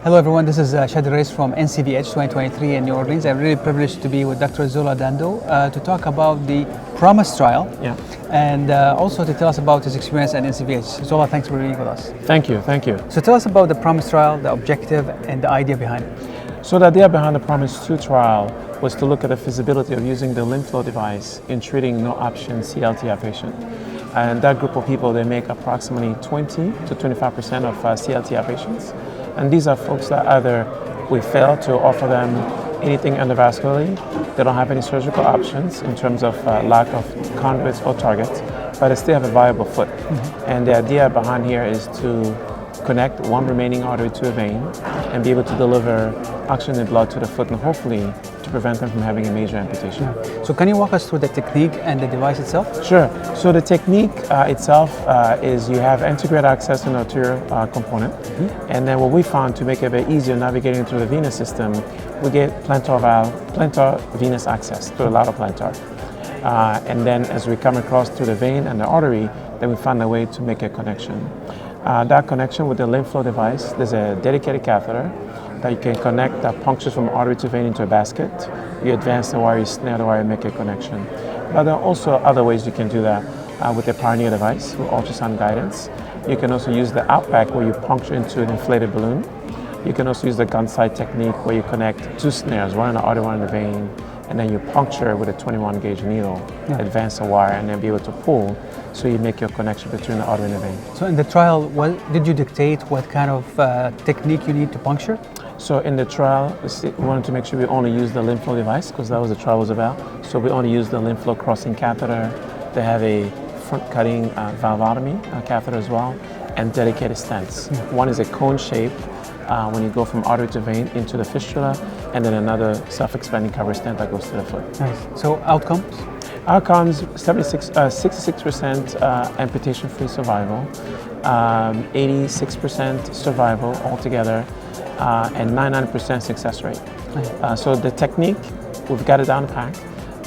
Hello everyone, this is Chadi Alraies from NCVH 2023 in New Orleans. I'm really privileged to be with Dr. Zola to talk about the PROMISE trial and also to tell us about his experience at NCVH. Zola, thanks for being with us. Thank you. So tell us about the PROMISE trial, the objective and the idea behind it. So the idea behind the PROMISE 2 trial was to look at the feasibility of using the LIMFLOW device in treating no-option CLTI patients. And that group of people, they make approximately 20 to 25% of CLTI patients. And these are folks that either we fail to offer them anything endovascularly, they don't have any surgical options in terms of lack of conduits or targets, but they still have a viable foot. And the idea behind here is to connect one remaining artery to a vein and be able to deliver oxygen and blood to the foot and hopefully to prevent them from having a major amputation. So can you walk us through the technique and the device itself? Sure. So the technique itself is you have antegrade access and arterial component. And then what we found to make it a bit easier navigating through the venous system, we get plantar venous access through the lateral plantar. And then as we come across to the vein and the artery, then we find a way to make a connection. That connection with the LIMFLOW device, there's a dedicated catheter that you can connect that punctures from artery to vein into a basket. You advance the wire, you snare the wire, and make a connection. But there are also other ways you can do that with the Pioneer device, with ultrasound guidance. You can also use the outback where you puncture into an inflated balloon. You can also use the gun sight technique where you connect two snares, one in the artery, one in the vein, and then you puncture with a 21 gauge needle, advance the wire, and then be able to pull, so you make your connection between the artery and the vein. So in the trial, did you dictate what kind of technique you need to puncture? So in the trial, we wanted to make sure we only use the LIMFLOW device because that was what the trial was about. So we only use the LIMFLOW crossing catheter. They have a front cutting valvotomy catheter as well, and dedicated stents. One is a cone shape when you go from artery to vein into the fistula, and then another self-expanding cover stent that goes to the foot. Nice. So outcomes? Outcomes, 66% amputation-free survival, 86% survival altogether, and 99% success rate. So the technique, we've got it down the pack.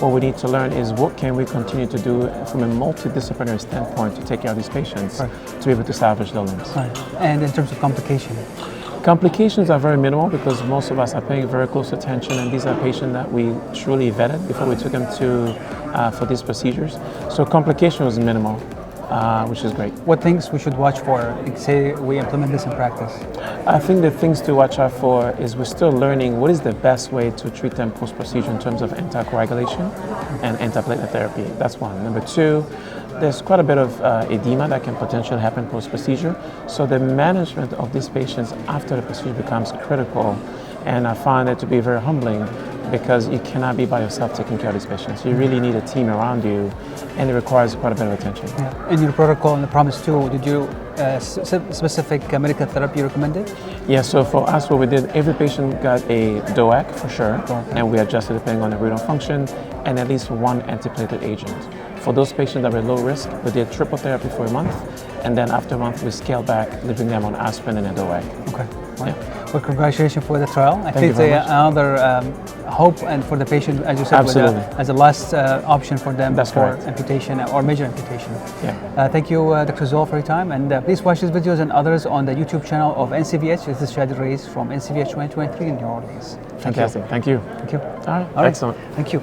What we need to learn is what can we continue to do from a multidisciplinary standpoint to take care of these patients to be able to salvage their limbs. And in terms of complication? Complications are very minimal because most of us are paying very close attention, and these are patients that we truly vetted before we took them for these procedures. So complication was minimal, which is great. What things we should watch for, say we implement this in practice? I think the things to watch out for is we're still learning what is the best way to treat them post-procedure in terms of anticoagulation and antiplatelet therapy. That's one. Number two, there's quite a bit of edema that can potentially happen post-procedure. So the management of these patients after the procedure becomes critical. And I find it to be very humbling because you cannot be by yourself taking care of these patients. You really need a team around you, and it requires quite a bit of attention. In your protocol in the PROMISE 2, did you specific medical therapy recommended? Yeah, so for us what we did, every patient got a DOAC for sure, and we adjusted depending on the renal function, and at least one antiplatelet agent. For those patients that were low risk, we did triple therapy for a month, and then after a month we scaled back, leaving them on aspirin and a DOAC. Okay. Well, congratulations for the trial. I think it's another hope and for the patient, as you said, as a last option for them for amputation or major amputation. Thank you, Dr. Zola, for your time, and please watch these videos and others on the YouTube channel of NCVH. This is Chadi Alraies from NCVH 2023 in New Orleans. Fantastic. Thank you. Thank you. All right. Excellent. Thank you.